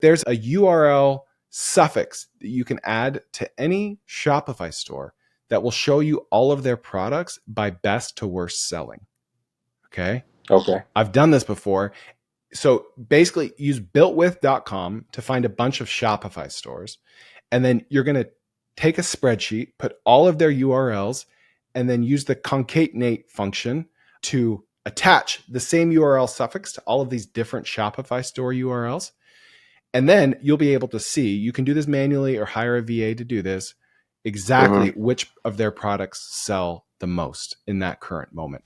There's a URL suffix that you can add to any Shopify store that will show you all of their products by best to worst selling. Okay. I've done this before. So basically use builtwith.com to find a bunch of Shopify stores. And then you're going to take a spreadsheet, put all of their URLs, and then use the concatenate function to attach the same URL suffix to all of these different Shopify store URLs. And then you'll be able to see, you can do this manually or hire a VA to do this, exactly which of their products sell the most in that current moment.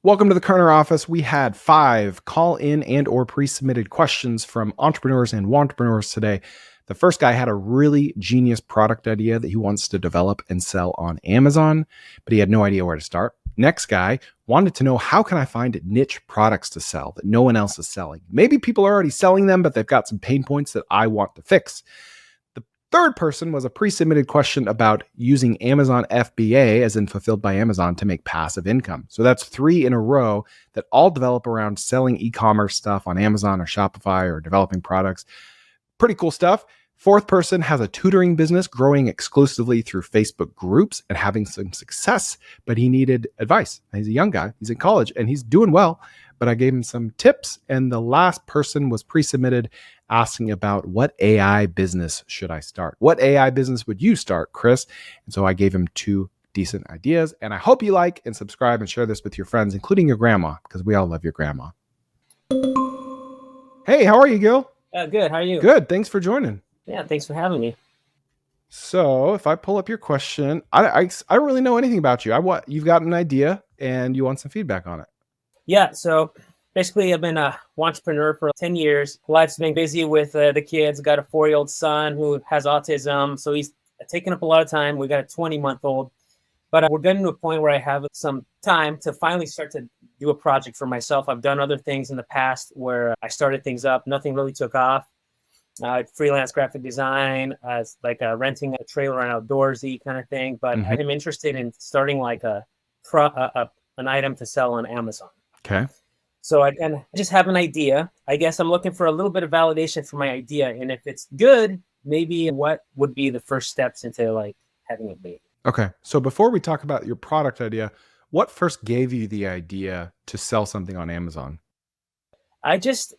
Welcome to the Kerner office. We had 5 call-in and or pre-submitted questions from entrepreneurs and wantrepreneurs today. The first guy had a really genius product idea that he wants to develop and sell on Amazon, but he had no idea where to start. Next guy wanted to know, how can I find niche products to sell that no one else is selling? Maybe people are already selling them, but they've got some pain points that I want to fix. Third person was a pre-submitted question about using Amazon FBA, as in fulfilled by Amazon, to make passive income. So that's 3 in a row that all develop around selling e-commerce stuff on Amazon or Shopify or developing products. Pretty cool stuff. Fourth person has a tutoring business growing exclusively through Facebook groups and having some success, but he needed advice. He's a young guy. He's in college and he's doing well, but I gave him some tips. And the last person was pre-submitted asking about, what AI business should I start? What AI business would you start, Chris? And so I gave him 2 decent ideas. And I hope you like and subscribe and share this with your friends, including your grandma, because we all love your grandma. Hey, how are you, Gil? Good. How are you? Good. Thanks for joining. Yeah, thanks for having me. So if I pull up your question, I don't really know anything about you. You've got an idea and you want some feedback on it. Yeah. So basically, I've been a entrepreneur for 10 years. Life's been busy with the kids. Got a 4-year-old son who has autism, so he's taking up a lot of time. We got a 20-month-old, but we're getting to a point where I have some time to finally start to do a project for myself. I've done other things in the past where I started things up. Nothing really took off. Freelance graphic design, like renting a trailer and outdoorsy kind of thing. But I'm interested in starting like an item to sell on Amazon. Okay. So I just have an idea. I guess I'm looking for a little bit of validation for my idea. And if it's good, maybe what would be the first steps into like having it made? Okay. So before we talk about your product idea, what first gave you the idea to sell something on Amazon? I just,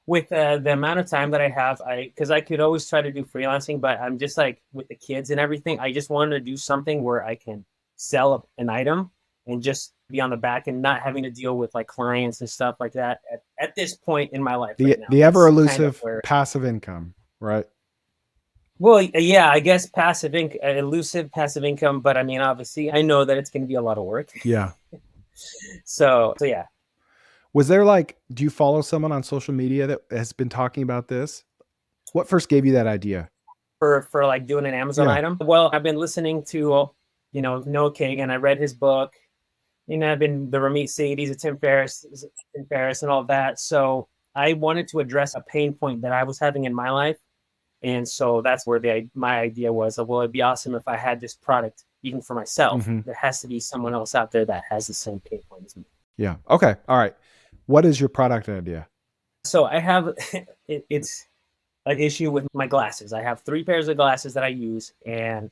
with the amount of time that I have, because I could always try to do freelancing, but I'm just like with the kids and everything, I just wanted to do something where I can sell an item and just be on the back and not having to deal with like clients and stuff like that at this point in my life. The ever elusive passive income, right? Well, yeah, I guess elusive passive income, but I mean, obviously I know that it's going to be a lot of work. Yeah. So yeah. Was there do you follow someone on social media that has been talking about this? What first gave you that idea? For like doing an Amazon item? Well, I've been listening to, Noah Kagan. I read his book. I've been the Ramit Sethi, Tim Ferriss and all that. So I wanted to address a pain point that I was having in my life. And so that's where my idea was, well, it'd be awesome if I had this product even for myself. There has to be someone else out there that has the same pain point as me. Yeah. Okay. All right. What is your product idea? So I have, it's an issue with my glasses. I have 3 pairs of glasses that I use and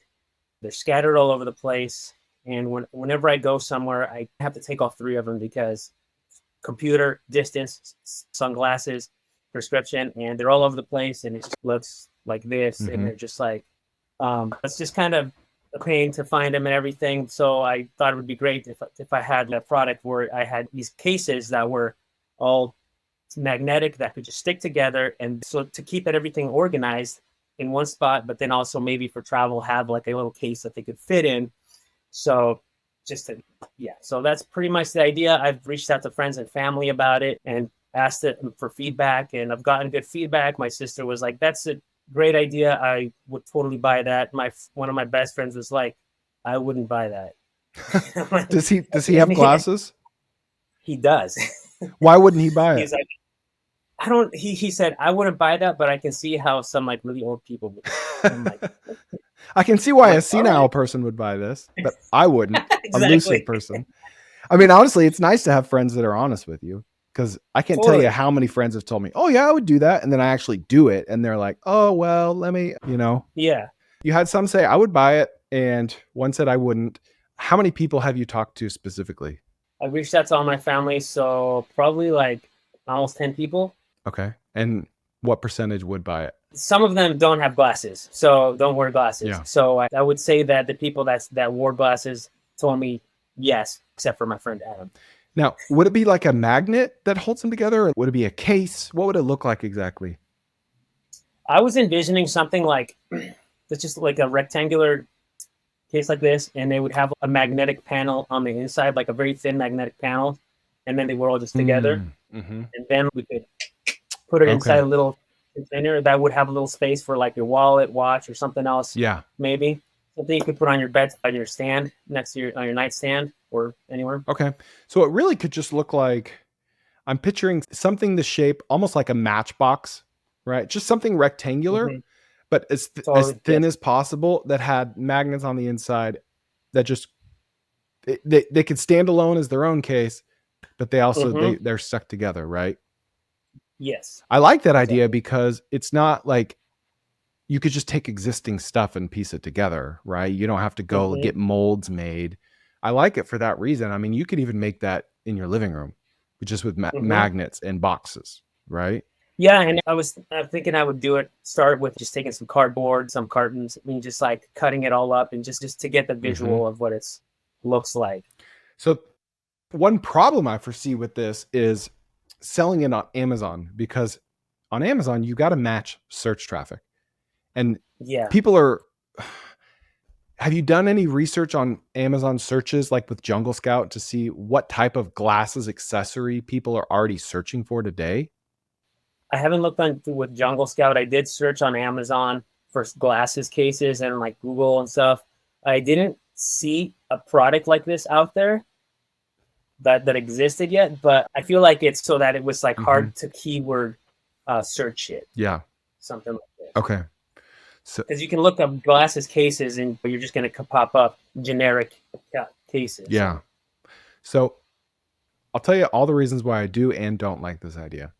they're scattered all over the place. And whenever I go somewhere, I have to take off 3 of them because computer, distance, sunglasses, prescription, and they're all over the place. And it just looks like this. And they're just like, it's just kind of a pain to find them and everything. So I thought it would be great if I had a product where I had these cases that were all magnetic that could just stick together. And so to keep everything organized in one spot, but then also maybe for travel, have like a little case that they could fit in. So so that's pretty much the idea. I've reached out to friends and family about it and asked them for feedback, and I've gotten good feedback. My sister was like, that's a great idea. I would totally buy that. One of my best friends was like, I wouldn't buy that. Does he have glasses? He does. Why wouldn't he buy it? He's like, he said, I wouldn't buy that, but I can see how some like really old people would. I'm like, I can see why a senile person would buy this, but I wouldn't. Exactly. A lucid person. I mean, honestly, it's nice to have friends that are honest with you. Because I can't tell you Totally. how many friends have told me, oh, yeah, I would do that. And then I actually do it. And they're like, oh, well, let me, Yeah. You had some say I would buy it. And one said I wouldn't. How many people have you talked to specifically? I reached out to all my family, so probably like almost 10 people. Okay. And what percentage would buy it? Some of them don't have glasses, so don't wear glasses. Yeah. So I would say that the people that wore glasses told me yes, except for my friend Adam. Now, would it be like a magnet that holds them together? Or would it be a case? What would it look like exactly? I was envisioning something like it's just like a rectangular case like this, and they would have a magnetic panel on the inside, like a very thin magnetic panel, and then they were all just together. Mm-hmm. And then we could put it inside a little container that would have a little space for like your wallet, watch, or something else. Yeah. Maybe something you could put on your bed, on your stand, next to your nightstand, or anywhere. Okay. So it really could just look like, I'm picturing something the shape almost like a matchbox, right? Just something rectangular, Mm-hmm. but as thin as possible, that had magnets on the inside that just they could stand alone as their own case, but they also they're stuck together, right? Yes. I like that idea because it's not like you could just take existing stuff and piece it together, right? You don't have to go get molds made. I like it for that reason. I mean, you could even make that in your living room, just with magnets and boxes, right? Yeah, and I was thinking I would start with just taking some cardboard, some cartons, I mean, just like cutting it all up and just to get the visual of what it looks like. So one problem I foresee with this is selling it on Amazon, because on Amazon, you got to match search traffic. And people are... Have you done any research on Amazon searches, like with Jungle Scout, to see what type of glasses accessory people are already searching for today? I haven't looked on with Jungle Scout. I did search on Amazon for glasses cases and like Google and stuff. I didn't see a product like this out there that existed yet, but I feel like it's so that it was like hard to keyword search it. Yeah. Something like this. Okay. So, because you can look up glasses cases and you're just going to pop up generic cases. Yeah. So I'll tell you all the reasons why I do and don't like this idea.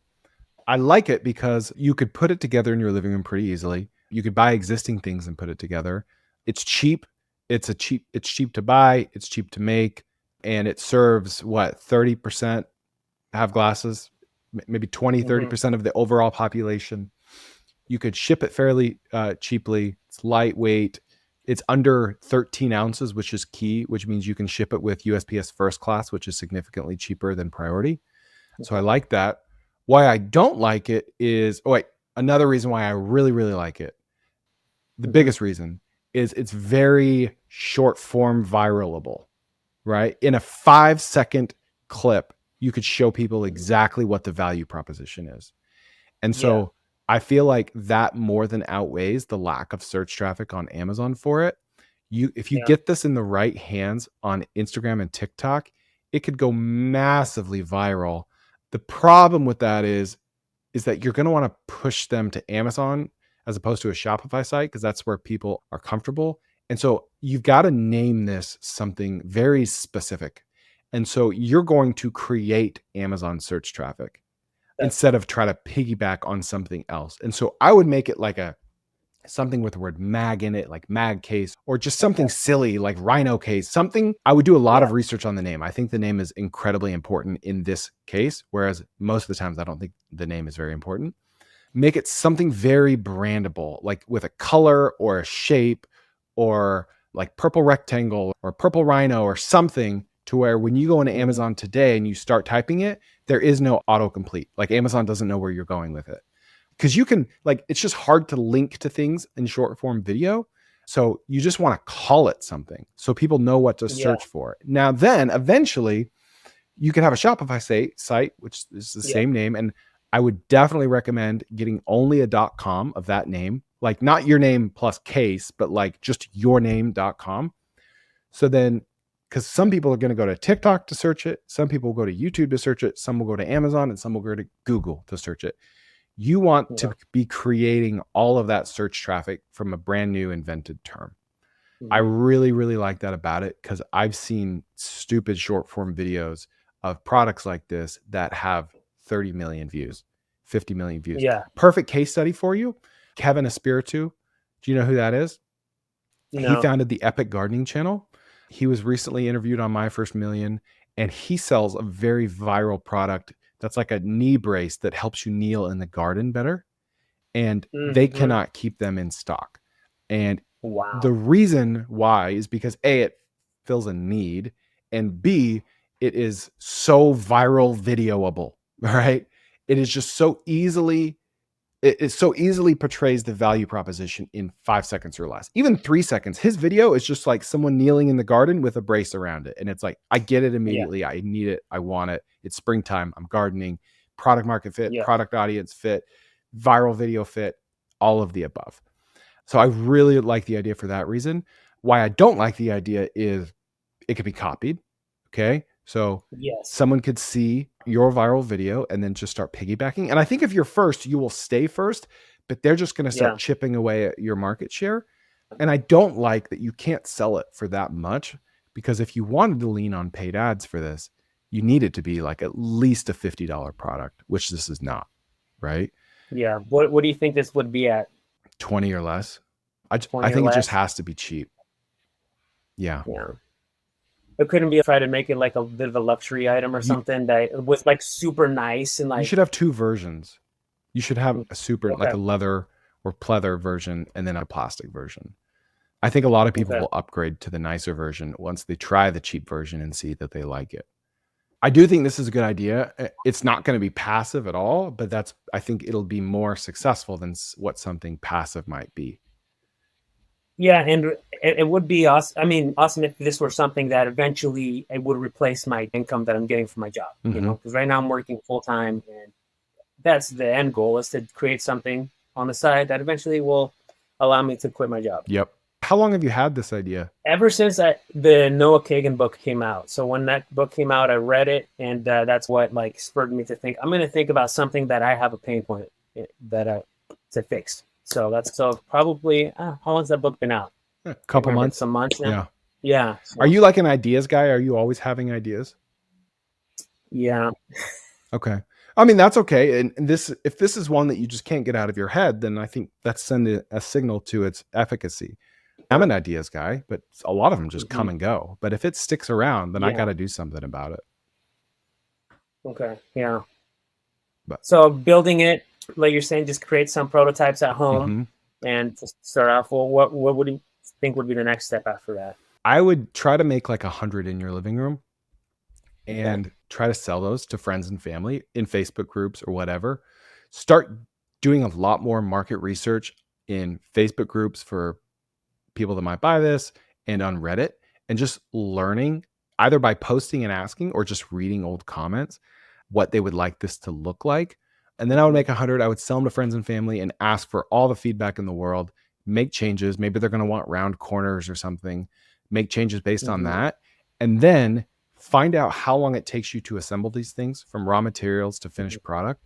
I like it because you could put it together in your living room pretty easily. You could buy existing things and put it together. It's cheap. It's cheap to buy. It's cheap to make. And it serves 30% have glasses, maybe 20, 30% of the overall population. You could ship it fairly cheaply. It's lightweight. It's under 13 ounces, which is key, which means you can ship it with USPS first class, which is significantly cheaper than priority. So I like that. Why I don't like it is, another reason why I really, really like it. The biggest reason is it's very short form viralable, right? In a 5-second clip, you could show people exactly what the value proposition is. And so I feel like that more than outweighs the lack of search traffic on Amazon for it. If you get this in the right hands on Instagram and TikTok, it could go massively viral. The problem with that is that you're going to want to push them to Amazon as opposed to a Shopify site, because that's where people are comfortable. And so you've got to name this something very specific. And so you're going to create Amazon search traffic instead of try to piggyback on something else. And so I would make it like something with the word mag in it, like mag case, or just something silly like rhino case, something. I would do a lot of research on the name. I think the name is incredibly important in this case, whereas most of the times I don't think the name is very important. Make it something very brandable, like with a color or a shape, or like purple rectangle or purple rhino or something, to where when you go into Amazon today and you start typing it, there is no autocomplete. Like Amazon doesn't know where you're going with it. Because you can, it's just hard to link to things in short form video. So you just want to call it something so people know what to search for. Now, then eventually you can have a Shopify site, which is the same name. And I would definitely recommend getting only a .com of that name, like not your name plus case, but like just yourname.com. So then, because some people are going to go to TikTok to search it. Some people will go to YouTube to search it. Some will go to Amazon, and some will go to Google to search it. You want to be creating all of that search traffic from a brand new invented term. I really, really like that about it, because I've seen stupid short form videos of products like this that have 30 million views, 50 million views. Yeah. Perfect case study for you. Kevin Espiritu. Do you know who that is? No. He founded the Epic Gardening channel. He was recently interviewed on My First Million, and he sells a very viral product that's like a knee brace that helps you kneel in the garden better. And they cannot keep them in stock. And the reason why is because A, it fills a need, and B, it is so viral videoable. All right. It is just so easily, it so easily portrays the value proposition in 5 seconds or less, even 3 seconds. His video is just like someone kneeling in the garden with a brace around it. And it's like, I get it immediately. Yeah. I need it. I want it. It's springtime. I'm gardening. Product market fit, product audience fit, viral video fit, all of the above. So I really like the idea for that reason. Why I don't like the idea is it could be copied. Okay. So someone could see your viral video and then just start piggybacking. And I think if you're first, you will stay first, but they're just going to start chipping away at your market share. And I don't like that you can't sell it for that much, because if you wanted to lean on paid ads for this, you need it to be like at least a $50 product, which this is not, right? Yeah. What do you think this would be at? 20 or less. I think it just has to be cheap. Yeah. It couldn't be try to make it like a bit of a luxury item or something that was like super nice and like. You should have two versions. You should have a super like a leather or pleather version and then a plastic version. I think a lot of people will upgrade to the nicer version once they try the cheap version and see that they like it. I do think this is a good idea. It's not going to be passive at all, but I think it'll be more successful than what something passive might be. Yeah, and it would be awesome. I mean, awesome if this were something that eventually it would replace my income that I'm getting from my job. You know, because right now I'm working full time, and that's the end goal, is to create something on the side that eventually will allow me to quit my job. Yep. How long have you had this idea? Ever since the Noah Kagan book came out. So when that book came out, I read it, and that's what like spurred me to think I'm going to think about something that I have a pain point to fix. So probably how long's that book been out? A couple months. Some months now. Yeah. Are you like an ideas guy? Are you always having ideas? Yeah. Okay. I mean, that's okay. And if this is one that you just can't get out of your head, then I think that's sending a signal to its efficacy. I'm an ideas guy, but a lot of them just come and go. But if it sticks around, then I got to do something about it. Okay. Yeah. So building it, like you're saying, just create some prototypes at home and to start off. Well, what would you think would be the next step after that? I would try to make like 100 in your living room and try to sell those to friends and family in Facebook groups or whatever. Start doing a lot more market research in Facebook groups for people that might buy this and on Reddit, and just learning either by posting and asking or just reading old comments what they would like this to look like. And then I would make 100. I would sell them to friends and family and ask for all the feedback in the world, make changes. Maybe they're going to want round corners or something, make changes based on that. And then find out how long it takes you to assemble these things from raw materials to finished product,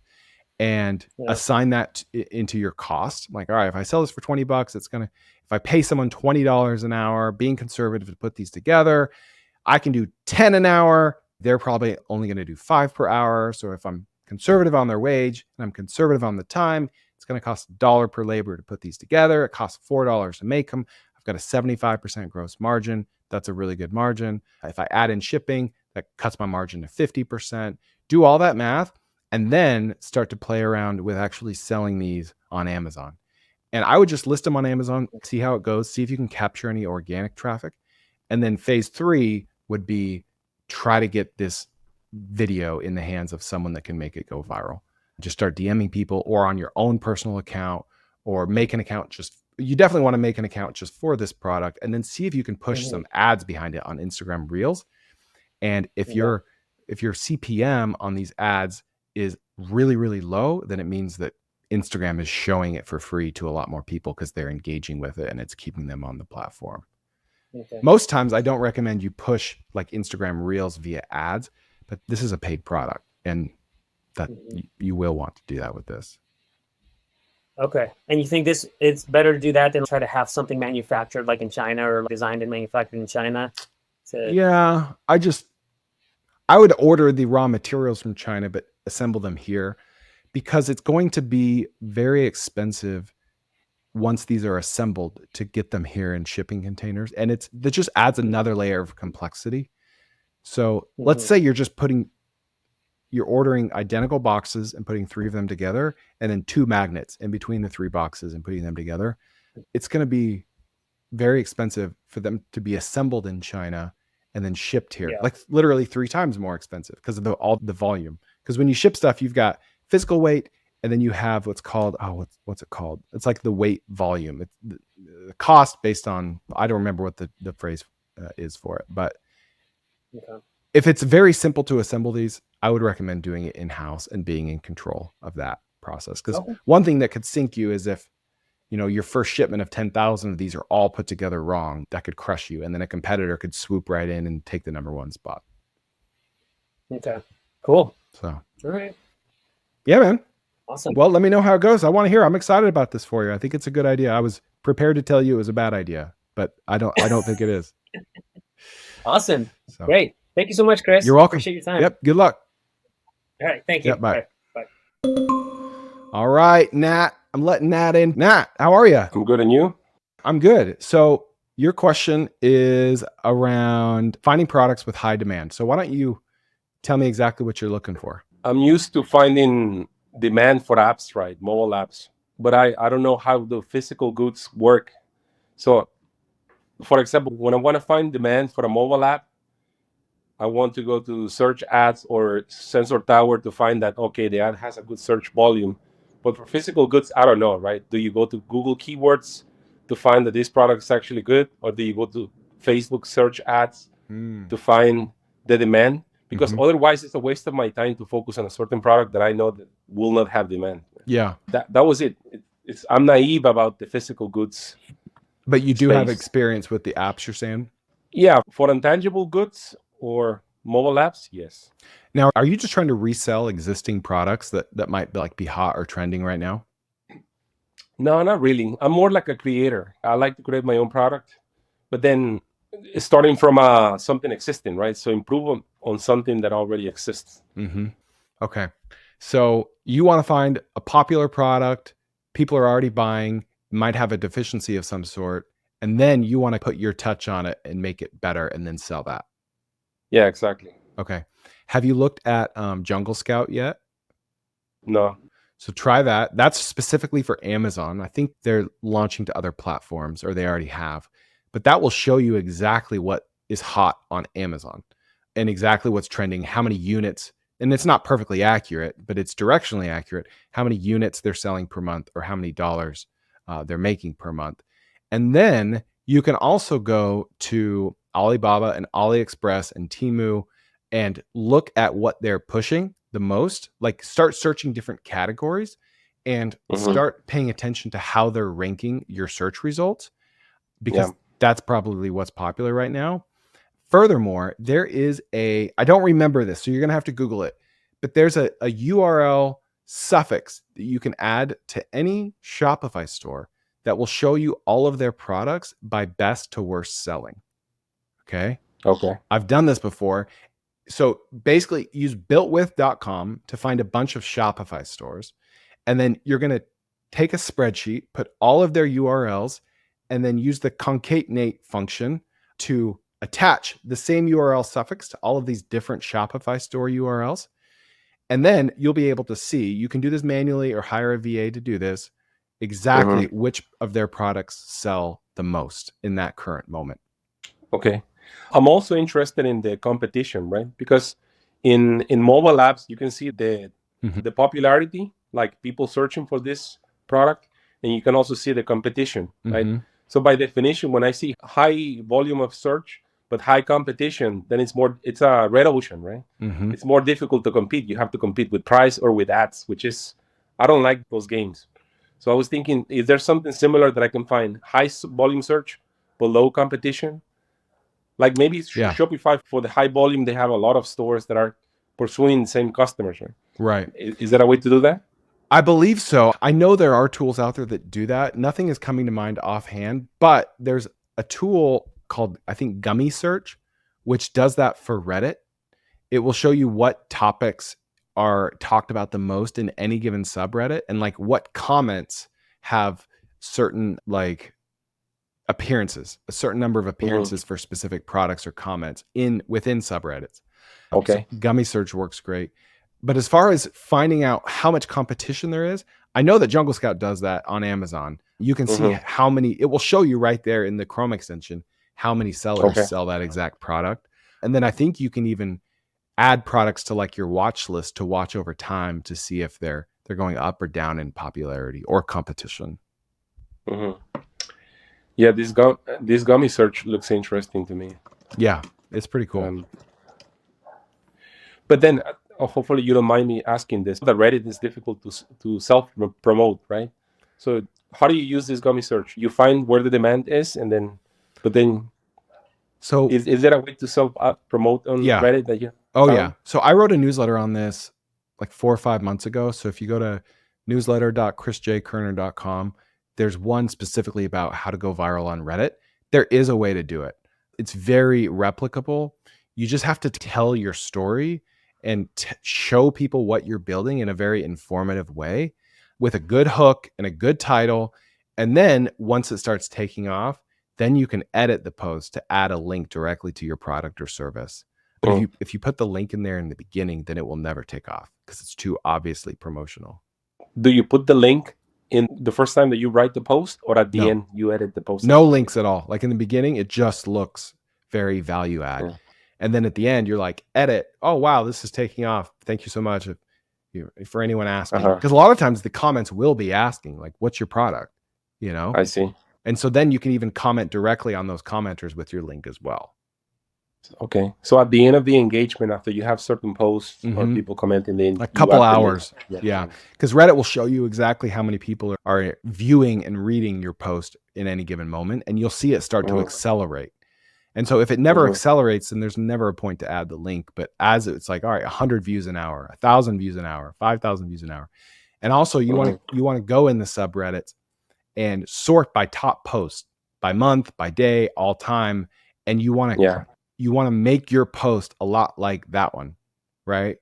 and assign that into your cost. Like, all right, if I sell this for $20, if I pay someone $20 an hour, being conservative to put these together, I can do 10 an hour. They're probably only going to do 5 per hour. So if I'm conservative on their wage and I'm conservative on the time, it's going to cost $1 per labor to put these together. It costs $4 to make them. I've got a 75% gross margin. That's a really good margin. If I add in shipping, that cuts my margin to 50%. Do all that math and then start to play around with actually selling these on Amazon. And I would just list them on Amazon, see how it goes, see if you can capture any organic traffic. And then phase 3 would be try to get this video in the hands of someone that can make it go viral. Just start DMing people, or on your own personal account, or make an account you definitely want to make an account just for this product, and then see if you can push some ads behind it on Instagram Reels. And if your CPM on these ads is really, really low, then it means that Instagram is showing it for free to a lot more people because they're engaging with it and it's keeping them on the platform. Most times I don't recommend you push like Instagram Reels via ads, but this is a paid product, and that you will want to do that with this. Okay. And you think it's better to do that than try to have something manufactured like in China, or designed and manufactured in China? Yeah, I would order the raw materials from China, but assemble them here, because it's going to be very expensive once these are assembled to get them here in shipping containers. And that just adds another layer of complexity. So let's say you're ordering identical boxes and putting 3 of them together, and then 2 magnets in between the 3 boxes and putting them together. It's going to be very expensive for them to be assembled in China and then shipped here. Yeah. Like literally 3 times more expensive because of all the volume. Because when you ship stuff, you've got physical weight, and then you have what's called, what's it called? It's like the weight volume. It's the cost based on, I don't remember what the phrase is for it. But if it's very simple to assemble these, I would recommend doing it in-house and being in control of that process. Because one thing that could sink you is if, your first shipment of 10,000 of these are all put together wrong, that could crush you. And then a competitor could swoop right in and take the number 1 spot. Okay, cool. So, all right. Yeah, man. Awesome. Well, let me know how it goes. I want to hear. I'm excited about this for you. I think it's a good idea. I was prepared to tell you it was a bad idea, but I don't think it is. Awesome. So, great. Thank you so much, Chris. You're welcome. Appreciate your time. Yep. Good luck. All right. Thank you. Yep, bye. All right, Nat. I'm letting Nat in. Nat, how are you? I'm good, and you? I'm good. So your question is around finding products with high demand. So why don't you tell me exactly what you're looking for? I'm used to finding demand for apps, right? Mobile apps. But I don't know how the physical goods work. So, for example, when I want to find demand for a mobile app, I want to go to search ads or Sensor Tower to find that, okay, the ad has a good search volume. But for physical goods, I don't know, right? Do you go to Google keywords to find that this product is actually good? Or do you go to Facebook search ads to find the demand? Because otherwise, it's a waste of my time to focus on a certain product that I know that will not have demand. Yeah. That was it. I'm naive about the physical goods. But you do have experience with the apps, you're saying? Yeah. For intangible goods or mobile apps, yes. Now, are you just trying to resell existing products that might be hot or trending right now? No, not really. I'm more like a creator. I like to create my own product, but then starting from something existing, right? So improve on something that already exists. Okay. So you want to find a popular product, people are already buying, might have a deficiency of some sort, and then you want to put your touch on it and make it better and then sell that. Yeah, exactly. Okay. Have you looked at Jungle Scout yet? No. So try that. That's specifically for Amazon. I think they're launching to other platforms, or they already have. But that will show you exactly what is hot on Amazon and exactly what's trending, how many units. And it's not perfectly accurate, but it's directionally accurate. How many units they're selling per month, or how many dollars they're making per month. And then you can also go to Alibaba and AliExpress and Temu and look at what they're pushing the most. Like start searching different categories and start paying attention to how they're ranking your search results, because that's probably what's popular right now. Furthermore, there is I don't remember this, so you're going to have to Google it, but there's a URL suffix that you can add to any Shopify store that will show you all of their products by best to worst selling. Okay. I've done this before. So basically use builtwith.com to find a bunch of Shopify stores. And then you're going to take a spreadsheet, put all of their URLs, and then use the concatenate function to attach the same URL suffix to all of these different Shopify store URLs. And then you'll be able to see, you can do this manually or hire a VA to do this, exactly which of their products sell the most in that current moment. Okay. I'm also interested in the competition, right? Because in mobile apps, you can see the popularity, like people searching for this product, and you can also see the competition, right? So by definition, when I see high volume of search but high competition, then it's a red ocean, right? It's more difficult to compete. You have to compete with price or with ads, I don't like those games. So I was thinking, is there something similar that I can find? High volume search, but low competition? Like maybe Shopify, for the high volume, they have a lot of stores that are pursuing the same customers, right? Right. Is there a way to do that? I believe so. I know there are tools out there that do that. Nothing is coming to mind offhand, but there's a tool called, I think, Gummy Search, which does that for Reddit. It will show you what topics are talked about the most in any given subreddit, and like what comments have certain like appearances, a certain number of appearances for specific products or comments within subreddits. Okay. So Gummy Search works great. But as far as finding out how much competition there is, I know that Jungle Scout does that on Amazon. You can see how many, it will show you right there in the Chrome extension, how many sellers sell that exact product. And then I think you can even add products to like your watch list to watch over time to see if they're going up or down in popularity or competition. Yeah, this Gummy Search looks interesting to me. Yeah, it's pretty cool. But then, hopefully you don't mind me asking this. That Reddit is difficult to self-promote, right? So how do you use this Gummy Search? You find where the demand is, so is there a way to self-promote on Reddit that you found? Yeah. So I wrote a newsletter on this like 4 or 5 months ago. So if you go to newsletter.chrisjkerner.com, there's one specifically about how to go viral on Reddit. There is a way to do it. It's very replicable. You just have to tell your story and show people what you're building in a very informative way with a good hook and a good title. And then once it starts taking off, then you can edit the post to add a link directly to your product or service. But if you put the link in there in the beginning, then it will never take off because it's too obviously promotional. Do you put the link in the first time that you write the post, or at the end you edit the post? No links at all. Like in the beginning, it just looks very value add. And then at the end, you're like, edit. Oh, wow, this is taking off. Thank you so much. For anyone asking, because a lot of times the comments will be asking, like, what's your product? You know? I see. And so then you can even comment directly on those commenters with your link as well. Okay. So at the end of the engagement, after you have certain posts or people commenting, in a couple hours. Yeah. Because Reddit will show you exactly how many people are viewing and reading your post in any given moment. And you'll see it start to accelerate. And so if it never accelerates, then there's never a point to add the link. But as it's like, all right, 100 views an hour, 1,000 views an hour, 5,000 views an hour. And also you want to go in the subreddits and sort by top posts, by month, by day, all time. And you want to make your post a lot like that one, right?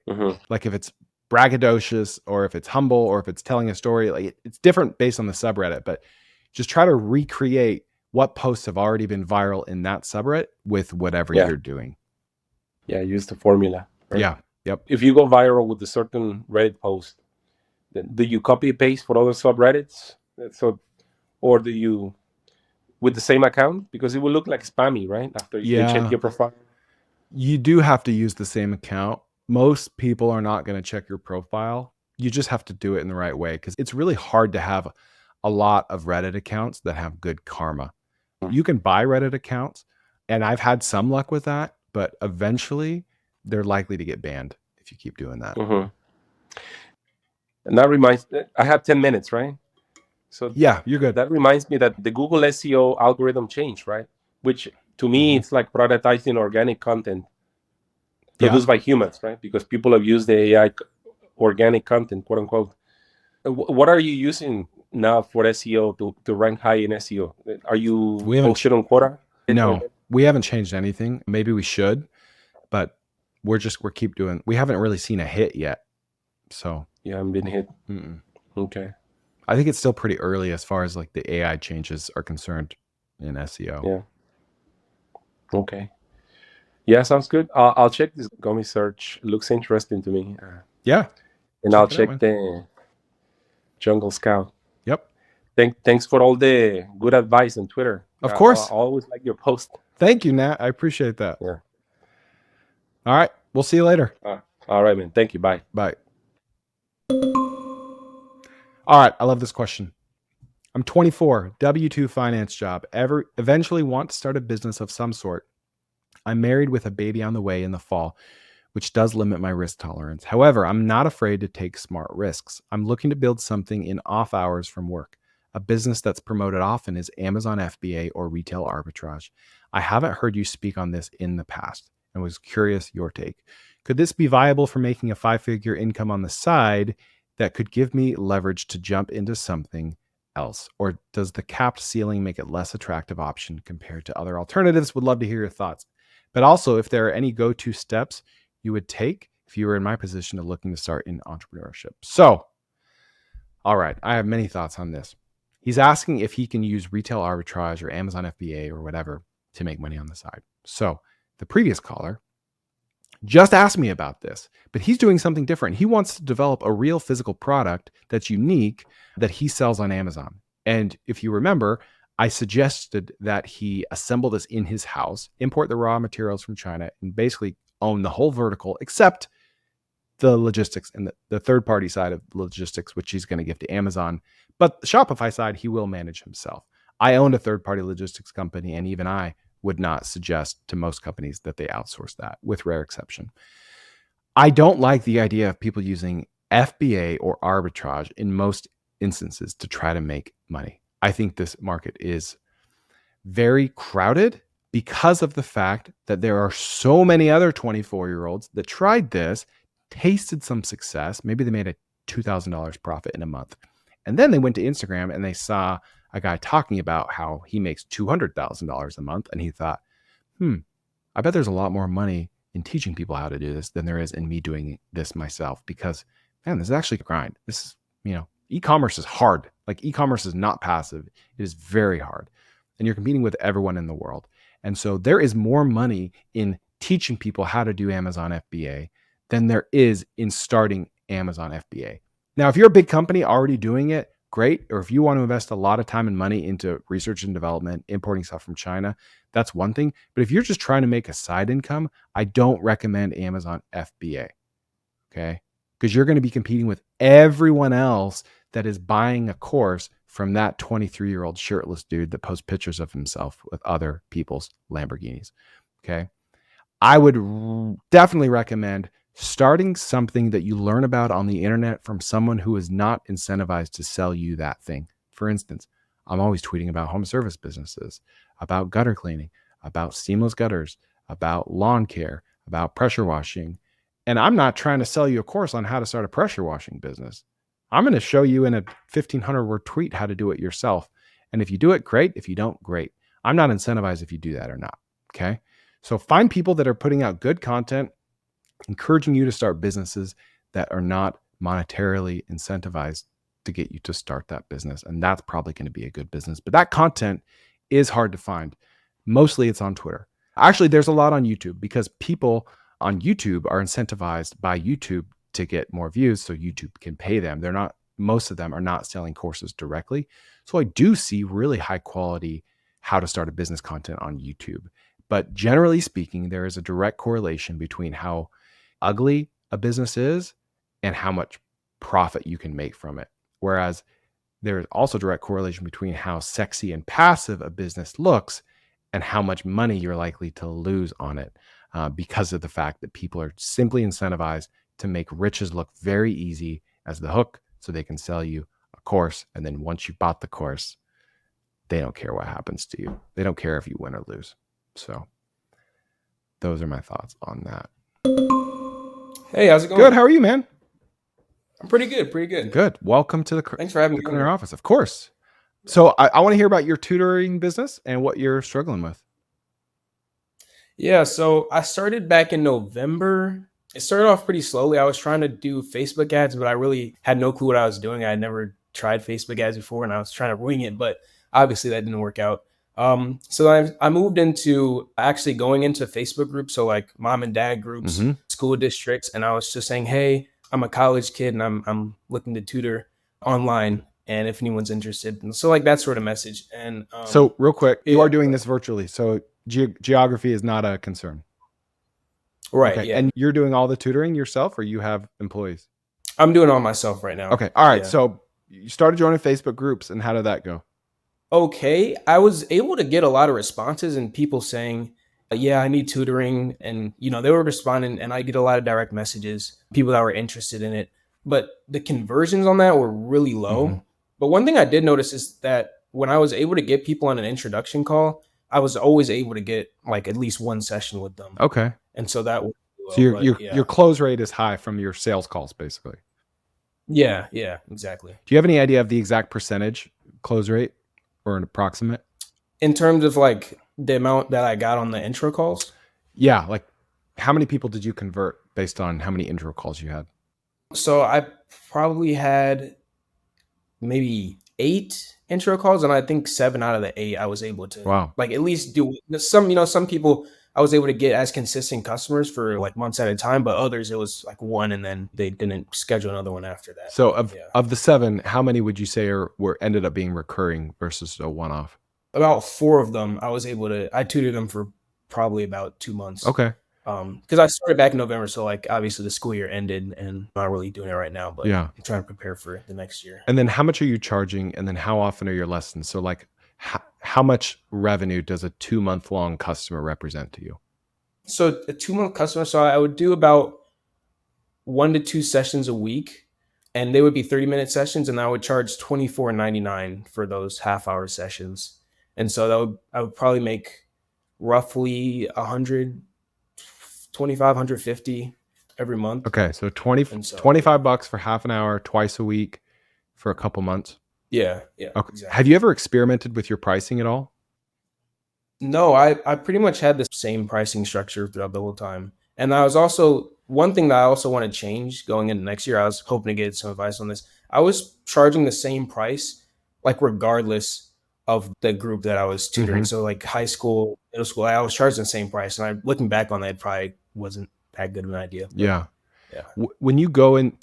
Like if it's braggadocious or if it's humble or if it's telling a story, like it's different based on the subreddit, but just try to recreate what posts have already been viral in that subreddit with whatever you're doing. Yeah, use the formula. Right? Yeah. Yep. If you go viral with a certain Reddit post, then do you copy and paste for other subreddits? So, or do you with the same account? Because it will look like spammy, right? After you check your profile. You do have to use the same account. Most people are not going to check your profile. You just have to do it in the right way because it's really hard to have a lot of Reddit accounts that have good karma. You can buy Reddit accounts, and I've had some luck with that, but eventually they're likely to get banned if you keep doing that. And that reminds me, I have 10 minutes, right? So yeah, you're good. That reminds me that the Google SEO algorithm changed, right? Which to me, it's like prioritizing organic content produced by humans, right? Because people have used the AI organic content, quote unquote. What are you using now for SEO to rank high in SEO? Are you posted on Quora? No, we haven't changed anything. Maybe we should, but we haven't really seen a hit yet. So you haven't been hit. Okay. I think it's still pretty early as far as like the AI changes are concerned in SEO. Yeah. Okay. Yeah, sounds good. I'll check this Gummy Search. It looks interesting to me. Yeah. And I'll check the Jungle Scout. Yep. Thanks for all the good advice on Twitter. Of course. I always like your post. Thank you, Nat. I appreciate that. Yeah. All right. We'll see you later. All right, man. Thank you. Bye. Bye. All right. I love this question. I'm 24, W-2 finance job. Eventually want to start a business of some sort. I'm married with a baby on the way in the fall, which does limit my risk tolerance. However, I'm not afraid to take smart risks. I'm looking to build something in off hours from work. A business that's promoted often is Amazon FBA or retail arbitrage. I haven't heard you speak on this in the past and was curious your take. Could this be viable for making a 5-figure income on the side that could give me leverage to jump into something else? Or does the capped ceiling make it less attractive option compared to other alternatives? Would love to hear your thoughts. But also, if there are any go-to steps you would take if if you were in my position of looking to start in entrepreneurship. So, all right, I have many thoughts on this. He's asking if he can use retail arbitrage or Amazon FBA or whatever to make money on the side. So the previous caller just asked me about this, but he's doing something different. He wants to develop a real physical product that's unique that he sells on Amazon. And if you remember, I suggested that he assemble this in his house, import the raw materials from China, and basically own the whole vertical except the logistics and the third-party side of logistics, which he's going to give to Amazon. But the Shopify side, he will manage himself. I owned a third-party logistics company, and even I would not suggest to most companies that they outsource that, with rare exception. I don't like the idea of people using FBA or arbitrage in most instances to try to make money. I think this market is very crowded because of the fact that there are so many other 24-year-olds that tried this, tasted some success. Maybe they made a $2,000 profit in a month. And then they went to Instagram and they saw a guy talking about how he makes $200,000 a month. And he thought, I bet there's a lot more money in teaching people how to do this than there is in me doing this myself, because man, this is actually a grind. This is, e-commerce is hard. Like, e-commerce is not passive. It is very hard. And you're competing with everyone in the world. And so there is more money in teaching people how to do Amazon FBA than there is in starting Amazon FBA. Now, if you're a big company already doing it, great. Or if you want to invest a lot of time and money into research and development, importing stuff from China, that's one thing. But if you're just trying to make a side income, I don't recommend Amazon FBA. Okay? Because you're going to be competing with everyone else that is buying a course from that 23-year-old shirtless dude that posts pictures of himself with other people's Lamborghinis. Okay? I would definitely recommend starting something that you learn about on the internet from someone who is not incentivized to sell you that thing. For instance, I'm always tweeting about home service businesses, about gutter cleaning, about seamless gutters, about lawn care, about pressure washing. And I'm not trying to sell you a course on how to start a pressure washing business. I'm going to show you in a 1,500 word tweet how to do it yourself. And if you do it, great. If you don't, great. I'm not incentivized if you do that or not. Okay. So find people that are putting out good content, encouraging you to start businesses that are not monetarily incentivized to get you to start that business. And that's probably going to be a good business. But that content is hard to find. Mostly it's on Twitter. Actually, there's a lot on YouTube because people on YouTube are incentivized by YouTube to get more views so YouTube can pay them. Most of them are not selling courses directly. So I do see really high quality how to start a business content on YouTube. But generally speaking, there is a direct correlation between how ugly a business is and how much profit you can make from it. Whereas there is also direct correlation between how sexy and passive a business looks and how much money you're likely to lose on it, because of the fact that people are simply incentivized to make riches look very easy as the hook so they can sell you a course. And then once you've bought the course, they don't care what happens to you. They don't care if you win or lose. So those are my thoughts on that. Hey, how's it going? Good. How are you, man? I'm pretty good. Pretty good. Good. Welcome to the Thanks for having me in our office. Of course. So I want to hear about your tutoring business and what you're struggling with. Yeah, so I started back in November. It started off pretty slowly. I was trying to do Facebook ads, but I really had no clue what I was doing. I had never tried Facebook ads before, and I was trying to wing it, but obviously that didn't work out. So I moved into actually going into Facebook groups, so like mom and dad groups, school districts, and I was just saying, hey, I'm a college kid and I'm looking to tutor online, and if anyone's interested. And so like that sort of message. And so real quick, you are doing this virtually, so geography is not a concern. Right. Okay. Yeah. And you're doing all the tutoring yourself, or you have employees? I'm doing it all myself right now. Okay. All right. Yeah. So you started joining Facebook groups, and how did that go? Okay. I was able to get a lot of responses and people saying, yeah, I need tutoring. And, they were responding, and I get a lot of direct messages, people that were interested in it. But the conversions on that were really low. But one thing I did notice is that when I was able to get people on an introduction call, I was always able to get like at least one session with them. Okay. And so that was so your close rate is high from your sales calls, basically. Yeah, exactly. Do you have any idea of the exact percentage close rate or an approximate? In terms of like the amount that I got on the intro calls? Yeah, like how many people did you convert based on how many intro calls you had? So I probably had maybe 8 intro calls, and I think 7 out of the 8 I was able to like at least do some. Some people I was able to get as consistent customers for like months at a time, but others it was like one and then they didn't schedule another one after that. So of the 7, how many would you say were ended up being recurring versus a one-off? About 4 of them I tutored them for probably about 2 months. Okay. Because I started back in November, so like obviously the school year ended and I'm not really doing it right now, but I'm trying to prepare for the next year. And then how much are you charging? And then how often are your lessons? So like how much revenue does a 2-month-long customer represent to you? So a 2-month customer, so I would do about 1 to 2 sessions a week, and they would be 30-minute sessions, and I would charge $24.99 for those half-hour sessions. And so I would probably make roughly $125, $150 every month. Okay, so $25 for half an hour twice a week for a couple months. Yeah. Okay. Exactly. Have you ever experimented with your pricing at all? No, I pretty much had the same pricing structure throughout the whole time. And I was also one thing that I also want to change going into next year. I was hoping to get some advice on this. I was charging the same price, like regardless of the group that I was tutoring. So like high school, middle school, I was charging the same price. And looking back on that, it probably wasn't that good of an idea. Yeah. When you go in,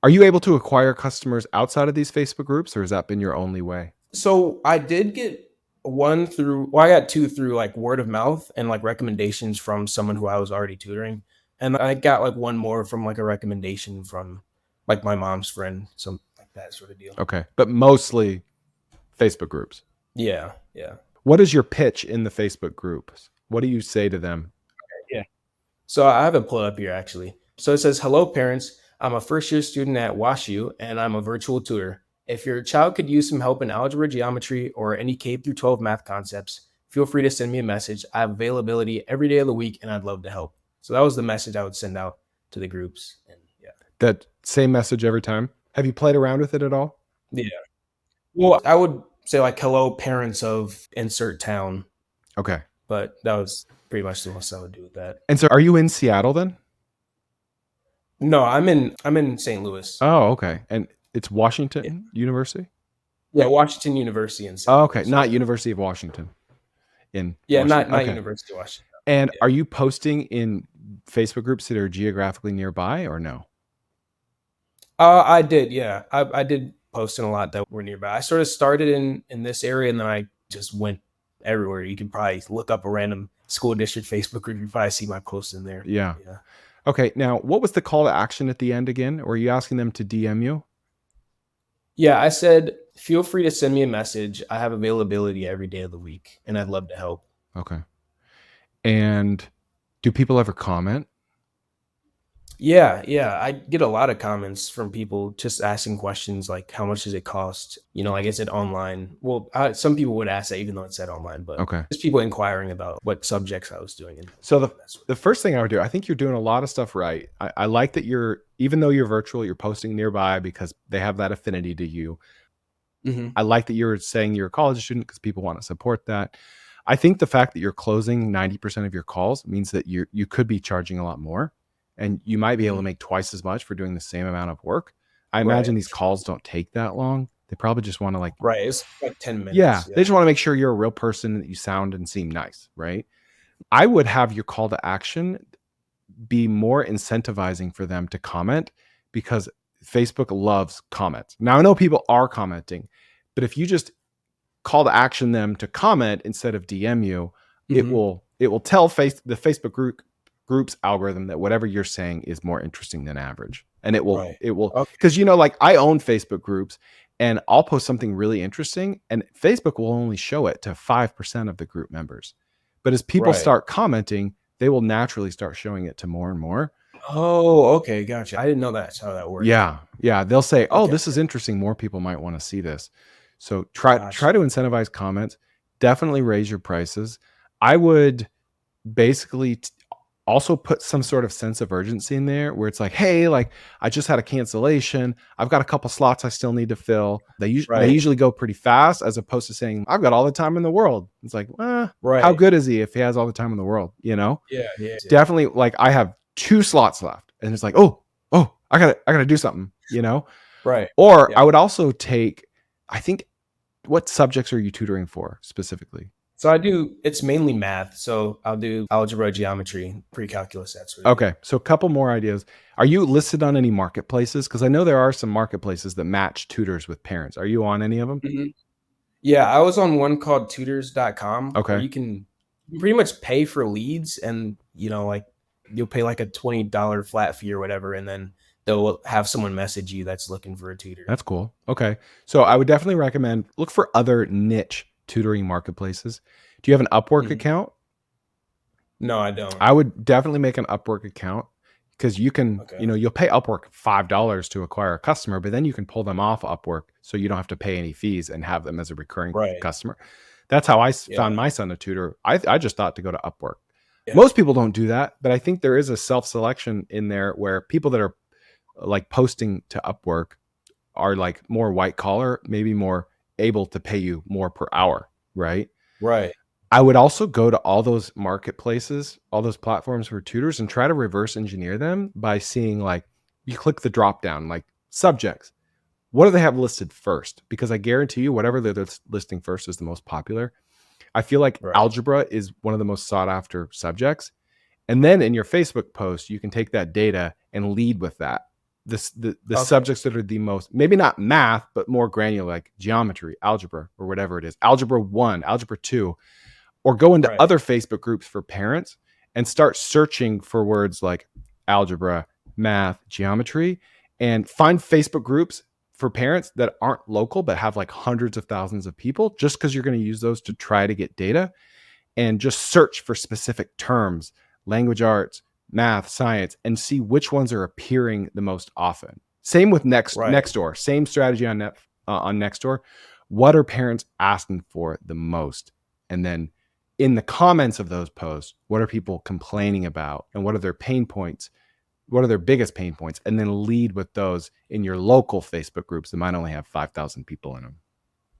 are you able to acquire customers outside of these Facebook groups, or has that been your only way? So I did get I got 2 through like word of mouth and like recommendations from someone who I was already tutoring. And I got like 1 more from like a recommendation from like my mom's friend, something like that sort of deal. Okay. But mostly Facebook groups. Yeah. What is your pitch in the Facebook groups? What do you say to them? Yeah. So I have it pulled up here actually. So it says, "Hello parents, I'm a first-year student at WashU and I'm a virtual tutor. If your child could use some help in algebra, geometry, or any K through 12 math concepts, feel free to send me a message. I have availability every day of the week and I'd love to help." So that was the message I would send out to the groups. And that same message every time. Have you played around with it at all? Yeah. Well, I would say like, "Hello parents of insert town." Okay. But that was pretty much the most I would do with that. And so are you in Seattle then? No, I'm in St. Louis. Oh, okay. And it's Washington University? Yeah, Washington University in St. Oh, okay. Louis. Not University of Washington. Not Okay. University of Washington. And are you posting in Facebook groups that are geographically nearby or no? I did, yeah. I did post in a lot that were nearby. I sort of started in this area and then I just went everywhere. You can probably look up a random school district Facebook group. You probably see my posts in there. Yeah. Okay. Now, what was the call to action at the end again? Or were you asking them to DM you? Yeah, I said, "Feel free to send me a message. I have availability every day of the week and I'd love to help." Okay. And do people ever comment? Yeah. I get a lot of comments from people just asking questions like, "How much does it cost?" Like I said, online. Well, some people would ask that even though it said online, but just people inquiring about what subjects I was doing. So the first thing I would do, I think you're doing a lot of stuff right. I like that even though you're virtual, you're posting nearby because they have that affinity to you. I like that you're saying you're a college student because people want to support that. I think the fact that you're closing 90% of your calls means that you could be charging a lot more. And you might be able to make twice as much for doing the same amount of work. I imagine these calls don't take that long. They probably just want to it's like 10 minutes. Yeah. They just want to make sure you're a real person, that you sound and seem nice, right? I would have your call to action be more incentivizing for them to comment because Facebook loves comments. Now, I know people are commenting, but if you just call to action them to comment instead of DM you, it will tell the Facebook group's algorithm that whatever you're saying is more interesting than average. And it will because I own Facebook groups and I'll post something really interesting and Facebook will only show it to 5% of the group members. But as people start commenting, they will naturally start showing it to more and more. Oh, okay, gotcha. I didn't know that's how that works. Yeah. They'll say, "Oh, this is interesting. More people might want to see this." So try to incentivize comments. Definitely raise your prices. I would basically also put some sort of sense of urgency in there where it's like, "Hey, I just had a cancellation. I've got a couple slots I still need to fill." They usually go pretty fast, as opposed to saying, "I've got all the time in the world." It's like, how good is he if he has all the time in the world? Yeah. Definitely, I have 2 slots left. and it's like, oh, I gotta do something, you know? Right. Or Yeah. I would also take, I think, what subjects are you tutoring for specifically? So it's mainly math. So I'll do algebra, geometry, pre-calculus, that sort of thing. Okay, so a couple more ideas. Are you listed on any marketplaces? Because I know there are some marketplaces that match tutors with parents. Are you on any of them? Mhm. Yeah, I was on one called tutors.com Okay. where you can pretty much pay for leads, and like you'll pay like a $20 flat fee or whatever, and then they'll have someone message you that's looking for a tutor. That's cool. Okay. So I would definitely recommend look for other niche tutoring marketplaces. Do you have an Upwork Mhm. account? No, I don't. I would definitely make an Upwork account because you can, Okay. you'll pay Upwork $5 to acquire a customer, but then you can pull them off Upwork so you don't have to pay any fees and have them as a recurring Right. customer. That's how I Yeah. found my son a tutor. I just thought to go to Upwork. Yeah. Most people don't do that, but I think there is a self-selection in there where people that are like posting to Upwork are like more white collar, maybe more able to pay you more per hour, right? Right. I would also go to all those marketplaces, all those platforms for tutors and try to reverse engineer them by seeing like you click the drop down, like subjects. What do they have listed first? Because I guarantee you, whatever they're listing first is the most popular. I feel like Right. algebra is one of the most sought after subjects. And then in your Facebook post, you can take that data and lead with that. The Okay. subjects that are the most, maybe not math, but more granular, like geometry, algebra, or whatever it is, algebra 1, algebra 2, or go into Right. other Facebook groups for parents and start searching for words like algebra, math, geometry, and find Facebook groups for parents that aren't local but have like hundreds of thousands of people, just because you're going to use those to try to get data, and just search for specific terms, language arts, math, science, and see which ones are appearing the most often. Same with Nextdoor. Same strategy on Nextdoor. What are parents asking for the most? And then in the comments of those posts, what are people complaining about, and what are their pain points? What are their biggest pain points? And then lead with those in your local Facebook groups that might only have 5,000 people in them.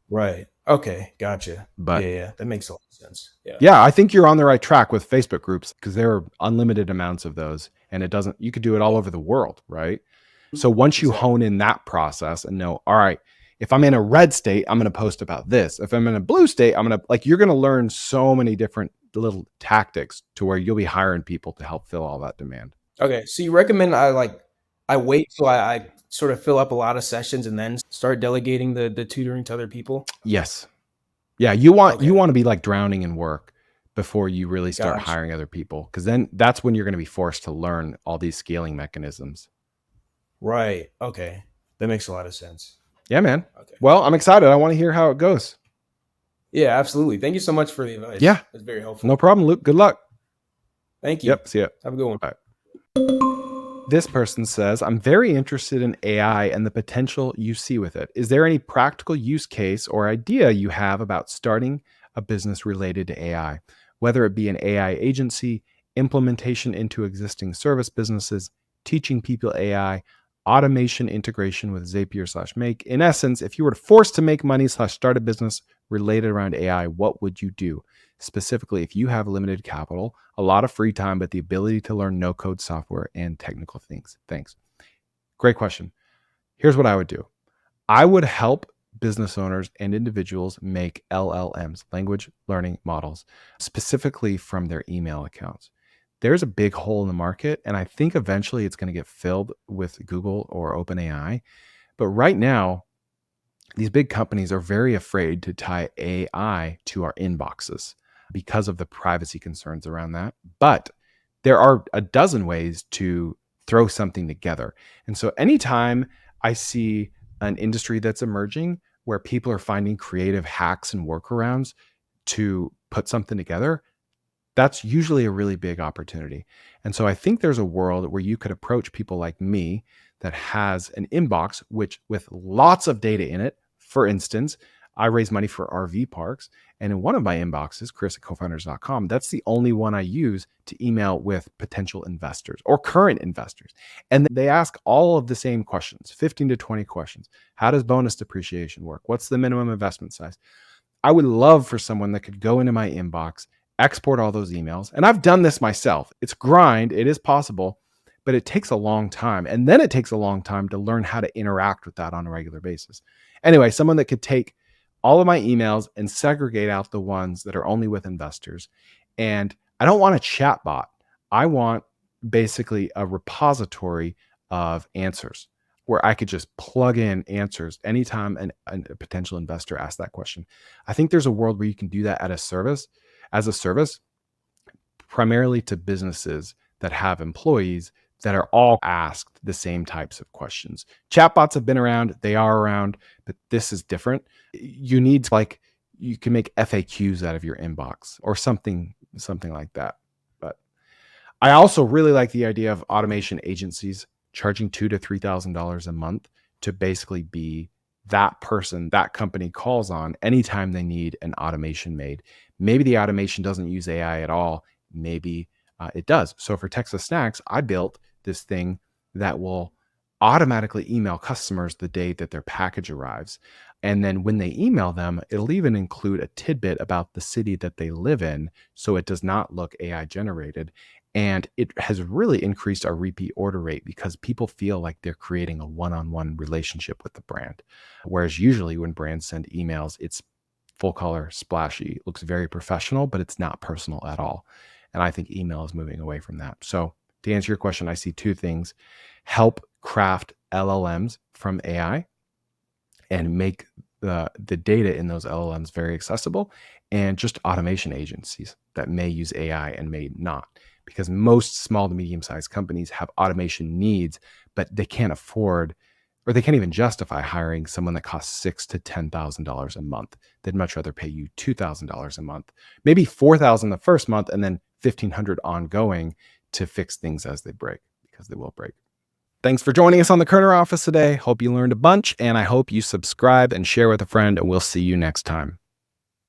Right. Okay. Gotcha. But yeah, that makes a lot of sense. Yeah. Yeah, I think you're on the right track with Facebook groups because there are unlimited amounts of those, and you could do it all over the world, right? So once you Exactly. hone in that process and know, all right, if I'm in a red state, I'm going to post about this. If I'm in a blue state, you're going to learn so many different little tactics to where you'll be hiring people to help fill all that demand. Okay. So you recommend I wait till I sort of fill up a lot of sessions and then start delegating the tutoring to other people? Yes. Yeah, you want Okay. to be like drowning in work before you really start Gotcha. hiring other people, because then that's when you're going to be forced to learn all these scaling mechanisms. Right. Okay. That makes a lot of sense. Yeah, man. Okay. Well, I'm excited. I want to hear how it goes. Yeah, absolutely. Thank you so much for the advice. Yeah. It's very helpful. No problem, Luke. Good luck. Thank you. Yep. See ya. Have a good one. Bye. This person says, I'm very interested in AI and the potential you see with it. Is there any practical use case or idea you have about starting a business related to AI, whether it be an AI agency, implementation into existing service businesses, teaching people AI, automation integration with Zapier/Make? In essence, if you were forced to make money / start a business related around AI, what would you do? Specifically, if you have limited capital, a lot of free time, but the ability to learn no-code software and technical things. Thanks. Great question. Here's what I would do. I would help business owners and individuals make LLMs, language learning models, specifically from their email accounts. There's a big hole in the market, and I think eventually it's going to get filled with Google or OpenAI. But right now, these big companies are very afraid to tie AI to our inboxes because of the privacy concerns around that. But there are a dozen ways to throw something together. And so anytime I see an industry that's emerging where people are finding creative hacks and workarounds to put something together, that's usually a really big opportunity. And so I think there's a world where you could approach people like me that has an inbox with lots of data in it. For instance, I raise money for RV parks, and in one of my inboxes, chris@cofounders.com, that's the only one I use to email with potential investors or current investors. And they ask all of the same questions, 15 to 20 questions. How does bonus depreciation work? What's the minimum investment size? I would love for someone that could go into my inbox, export all those emails. And I've done this myself. It's grind. It is possible. But but it takes a long time. And then it takes a long time to learn how to interact with that on a regular basis. Anyway, someone that could take all of my emails and segregate out the ones that are only with investors. And I don't want a chat bot. I want basically a repository of answers where I could just plug in answers anytime a potential investor asks that question. I think there's a world where you can do that as a service, primarily to businesses that have employees that are all asked the same types of questions. Chatbots have been around, they are around, but this is different. You need you can make FAQs out of your inbox or something like that. But I also really like the idea of automation agencies charging $2,000 to $3,000 a month to basically be that person that company calls on anytime they need an automation made. Maybe the automation doesn't use AI at all. Maybe it does. So for Texas Snacks, I built this thing that will automatically email customers the day that their package arrives. And then when they email them, it'll even include a tidbit about the city that they live in, so it does not look AI generated. And it has really increased our repeat order rate because people feel like they're creating a one-on-one relationship with the brand. Whereas usually when brands send emails, it's full color, splashy, looks very professional, but it's not personal at all. And I think email is moving away from that. So to answer your question, I see two things: help craft LLMs from AI and make the data in those LLMs very accessible, and just automation agencies that may use AI and may not. Because most small to medium-sized companies have automation needs, but they can't afford, or they can't even justify hiring someone that costs $6,000 to $10,000 a month. They'd much rather pay you $2,000 a month, maybe $4,000 the first month, and then $1,500 ongoing to fix things as they break, because they will break. Thanks for joining us on the Kerner Office today. Hope you learned a bunch, and I hope you subscribe and share with a friend, and we'll see you next time.